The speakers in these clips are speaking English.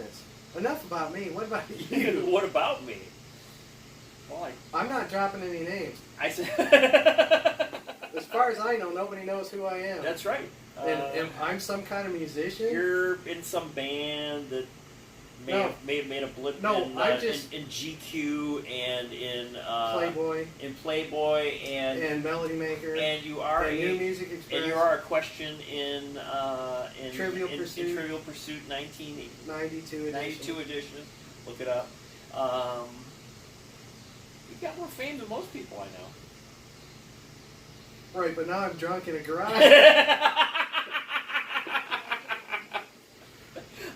minutes. Enough about me. What about you? What about me? Well, I'm not dropping any names. I said. As far as I know, nobody knows who I am. That's right. And I'm some kind of musician. You're in some band that may have made a blip in GQ and in Playboy. In Playboy and Melody Maker. And you are New Music Express. And you are a question in Trivial Pursuit. In Trivial Pursuit 92 edition. Look it up. You've got more fame than most people I know. Right, but now I'm drunk in a garage.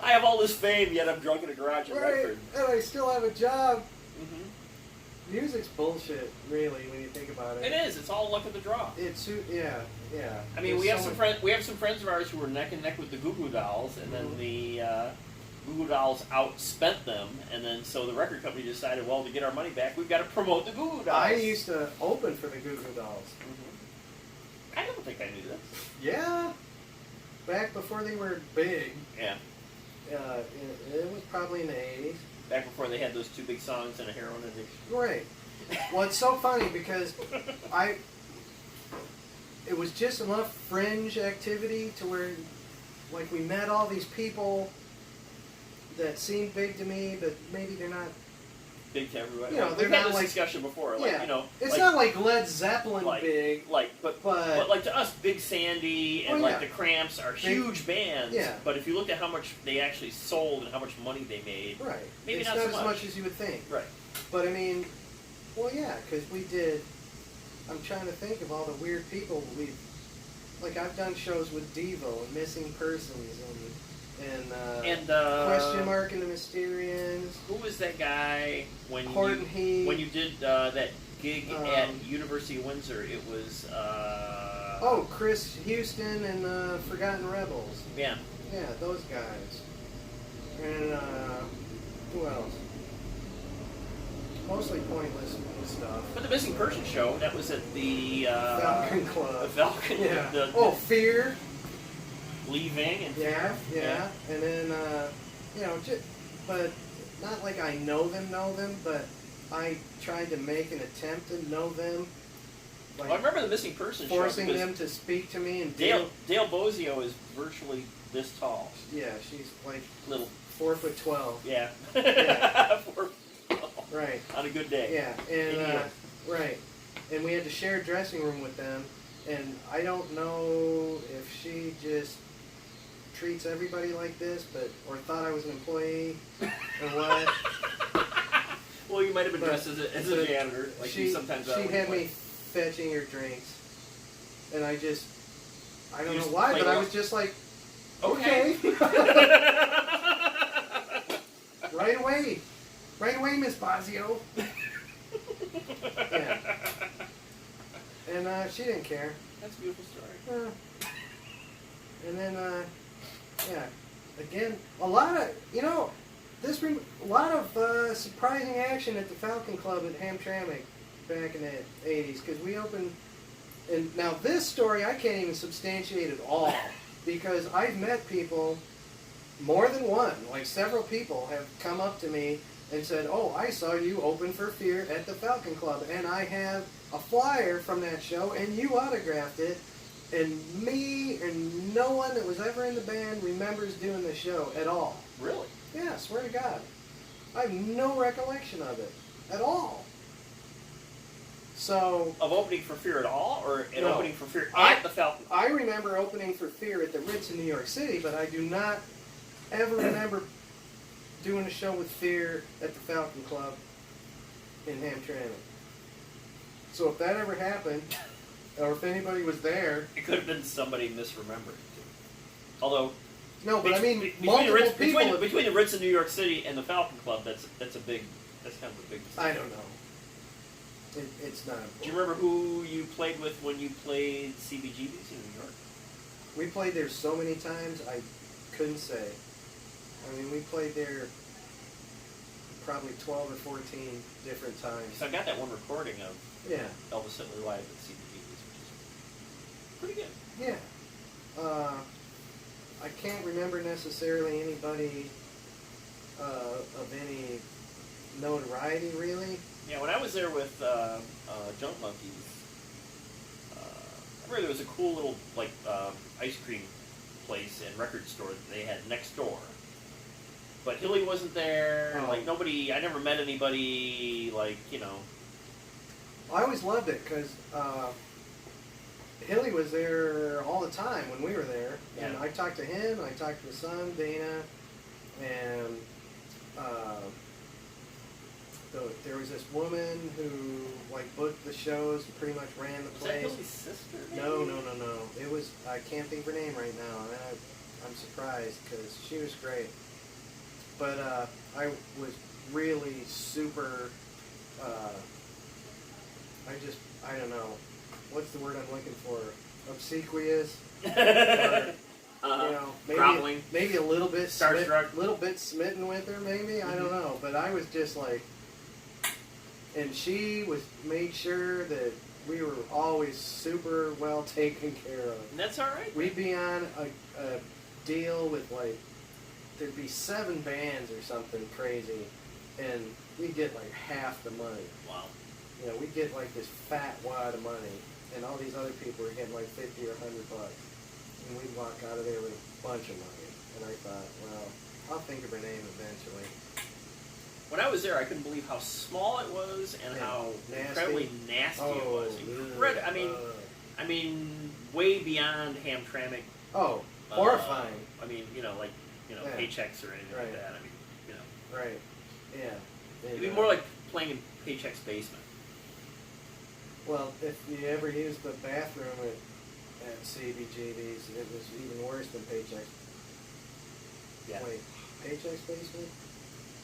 I have all this fame, yet I'm drunk in a garage in Redford. And I still have a job. Mm-hmm. Music's bullshit, really, when you think about it. It is. It's all luck of the draw. Yeah. I mean, we have some friends of ours who were neck and neck with the Goo Goo Dolls, and then the Goo Goo Dolls outspent them, and then so the record company decided, well, to get our money back, we've got to promote the Goo Goo Dolls. I used to open for the Goo Goo Dolls. Mm-hmm. I don't think I knew this. Yeah. Back before they were big. Yeah. It was probably in the 80s. Back before they had those two big songs and a heroin addiction. Right. Well, it's so funny because it was just enough fringe activity to where, like, we met all these people that seemed big to me, but maybe they're not big to everybody. You know, We've had this discussion before. Like, you know, it's not like Led Zeppelin big. But like to us, Big Sandy and like the Cramps are huge bands. Yeah. But if you looked at how much they actually sold and how much money they made, maybe it's not so much. as much as you would think. Right. But I mean, well, yeah, because we did. I'm trying to think of all the weird people we've. Like I've done shows with Devo and Missing Persons and Question Mark and the Mysterians. Who was that guy when you did that gig at University of Windsor? It was Chris Houston and Forgotten Rebels. Yeah, those guys. And who else? Mostly pointless stuff. But the Missing Person show, that was at the Falcon Club. The Falcon. Yeah. Fear. Leaving and yeah. And then but not like I know them, but I tried to make an attempt to know them. Like I remember the Missing Person show. Forcing them to speak to me. And Dale Bozio is virtually this tall. Yeah, she's like little 4'12". Yeah. 4'12". Right. On a good day. Yeah, and right, and we had to share a dressing room with them, and I don't know if she just treats everybody like this, or thought I was an employee, or what. Well, you might have been dressed as a janitor, like she sometimes. She had me fetching her drinks, and I don't know why, but I was just like, okay. Right away, Miss Bozio. Yeah. And she didn't care. That's a beautiful story. And then, again, a lot of surprising action at the Falcon Club at Hamtramck back in the 80s, because we opened, and now this story I can't even substantiate at all, because I've met people, more than one, like several people have come up to me and said, oh, I saw you open for Fear at the Falcon Club, and I have a flyer from that show, and you autographed it, and me and no one that was ever in the band remembers doing the show at all. Really? Yeah, I swear to God. I have no recollection of it at all. So... Of opening for Fear at all, or opening for Fear at the Falcon Club? I remember opening for Fear at the Ritz in New York City, but I do not ever remember doing a show with Fear at the Falcon Club in Hamtramck. So if that ever happened, or if anybody was there... It could have been somebody misremembered. Although... No, but I mean, between the Ritz in New York City and the Falcon Club, that's kind of a big mistake. I don't know. It's not important. Do you remember who you played with when you played CBGB's in New York? We played there so many times, I couldn't say. I mean, we played there probably 12 or 14 different times. So I got that one recording of Elvis Hitler live at CBGB's, which is pretty good. Yeah. I can't remember necessarily anybody of any notoriety, really. Yeah, when I was there with Junk Monkeys, I remember there was a cool little ice cream place and record store that they had next door. But Hilly wasn't there. Oh. Like nobody, I never met anybody. Like I always loved it because Hilly was there all the time when we were there, and Yeah. I talked to him. I talked to his son Dana, and there was this woman who booked the shows, and pretty much ran the Was place. that Hilly's sister? Maybe? No. It was, I can't think of her name right now, and I'm surprised because she was great. But I was really super. I don't know, what's the word I'm looking for? Obsequious. Or, maybe a little bit smitten with her, maybe. I don't know, but I was just like, and she made sure that we were always super well taken care of. And that's all right. We'd be on a deal with there'd be 7 bands or something crazy, and we'd get half the money. Wow. We'd get this fat wad of money, and all these other people were getting $50 or $100. And we'd walk out of there with a bunch of money. And I thought, well, I'll think of her name eventually. When I was there, I couldn't believe how small it was and how incredibly nasty it was. I mean, way beyond Hamtramck. Oh, horrifying. Paychecks or anything like that. Right. Yeah. It'd be more like playing in Paycheck's basement. Well, if you ever used the bathroom at CBGB's, it was even worse than Paycheck's. Yeah. Wait, Paycheck's basement?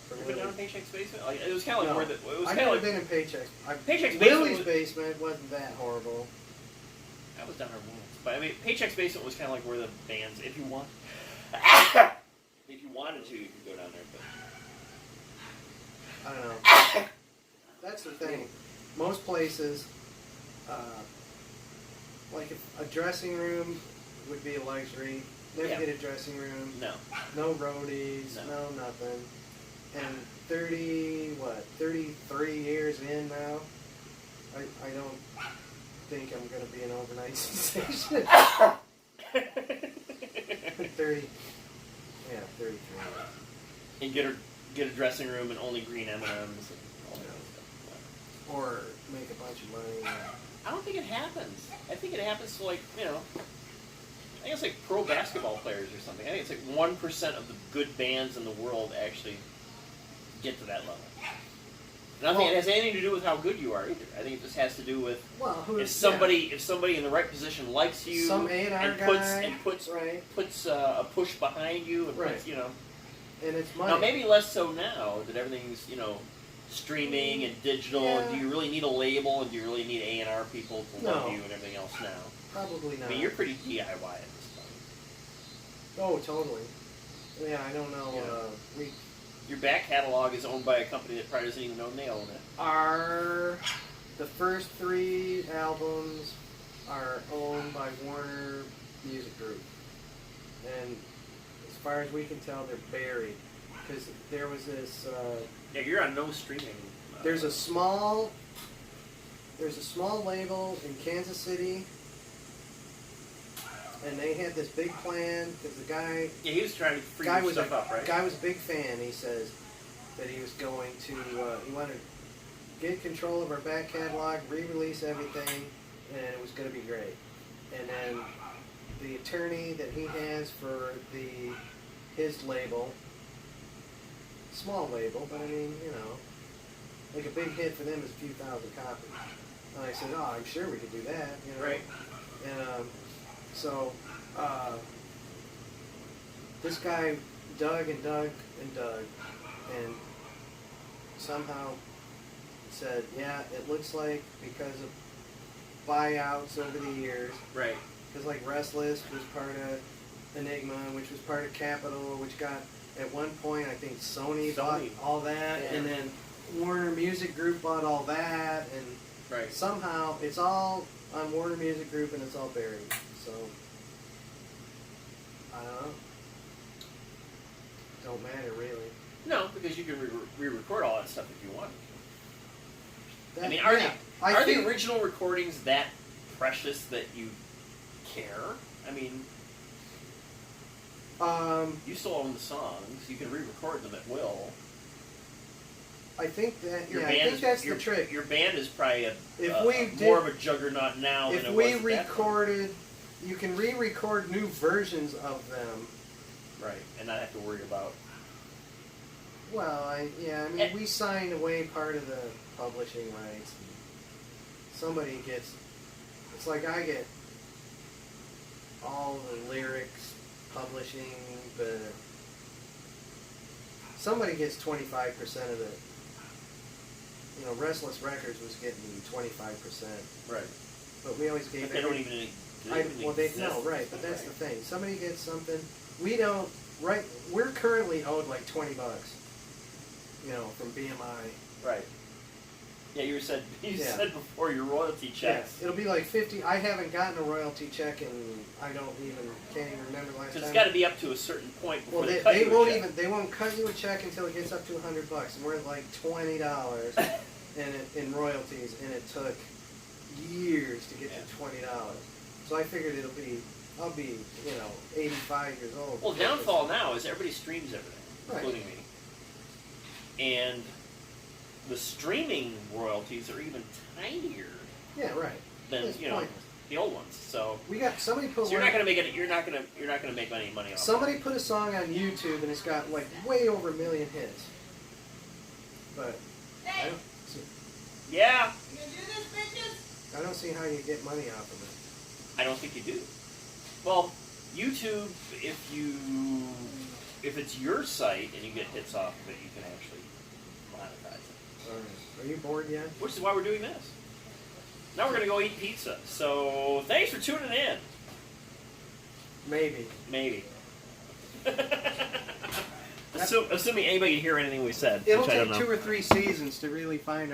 Have you been down in Paycheck's basement? It was kind of where I've never been in Paycheck's. Paycheck's Lily's basement wasn't that horrible. I was down there once, but Paycheck's basement was kind of like where the bands, if you wanted to, you could go down there. But I don't know. That's the thing. Most places, if a dressing room would be a luxury. Never get a dressing room. No roadies. No nothing. And 33 years in now, I don't think I'm going to be an overnight sensation. 33. And get a dressing room and only green M&Ms and all that stuff. Or make a bunch of money. I don't think it happens. I think it happens to I think it's like pro basketball players or something. I think it's 1% of the good bands in the world actually get to that level. And I don't think it has anything to do with how good you are either. I think it just has to do with if somebody in the right position likes you, some A&R puts a push behind you and puts and it's money. Now maybe less so now that everything's streaming and digital. Yeah. And do you really need a label? And do you really need A&R people to love you and everything else now? Probably not. I mean, you're pretty DIY at this point. Oh, totally. Yeah, I don't know. Your back catalog is owned by a company that probably doesn't even know they own it. The first 3 albums are owned by Warner Music Group, and as far as we can tell, they're buried because there was this. You're on no streaming. There's a small label in Kansas City, and they had this big plan because the guy. Yeah, he was trying to free your stuff up, right? Guy was a big fan. He says that he was going to. He wanted to get control of our back catalog, re-release everything, and it was going to be great. And then the attorney that he has for his label, small label, but I mean, a big hit for them is a few thousand copies. And I said, oh, I'm sure we could do that, Right. And so this guy dug and dug and dug, and somehow said, yeah, it looks like because of buyouts over the years. Right. Because Restless was part of Enigma, which was part of Capitol, which got, at one point, I think Sony bought all that, and then Warner Music Group bought all that, and somehow it's all on Warner Music Group and it's all buried. So, I don't know. Don't matter, really. No, because you can re-record all that stuff if you want. That, I mean, are I the original recordings that precious that you care? I mean, you still own the songs. You can re-record them at will. I think that Your I band think that's the trick. Your band is probably More of a juggernaut now than it was. If we at that recorded, you can re-record new versions of them. right, and not have to worry about. Well, I mean, we signed away part of the publishing rights. Somebody gets. It's like I get all the lyrics, publishing, but somebody gets 25% of it. You know, Restless Records was getting 25%. Right. But we always gave. But they don't even. Right. But that's the thing. Somebody gets something. We don't. Right. We're currently owed like $20. You know, from BMI. Right. Yeah, you said before your royalty checks. Yeah, it'll be like 50. I haven't gotten a royalty check, and I can't even remember the last time. It's got to be up to a certain point before they cut you won't a check. They won't cut you a check until it gets up to $100, and we're at like $20 in royalties, and it took years to get to $20. So I figured I'll be 85 years old. Well, downfall now is everybody streams everything, right. including me. And the streaming royalties are even tinier. Yeah, right. Than It's the old ones. So we got somebody put. So you're not going to make it. You're not going to make any money off. Somebody put a song on YouTube and it's got like way over 1 million hits. But I don't see. Yeah. You gonna do this, bitches? I don't see how you get money off of it. I don't think you do. Well, YouTube, if it's your site and you get hits off of it, you can actually monetize it. All right. Are you bored yet? Which is why we're doing this. Now we're going to go eat pizza. So thanks for tuning in. Maybe. Assuming anybody can hear anything we said. It'll which I don't take know. 2 or 3 seasons to really find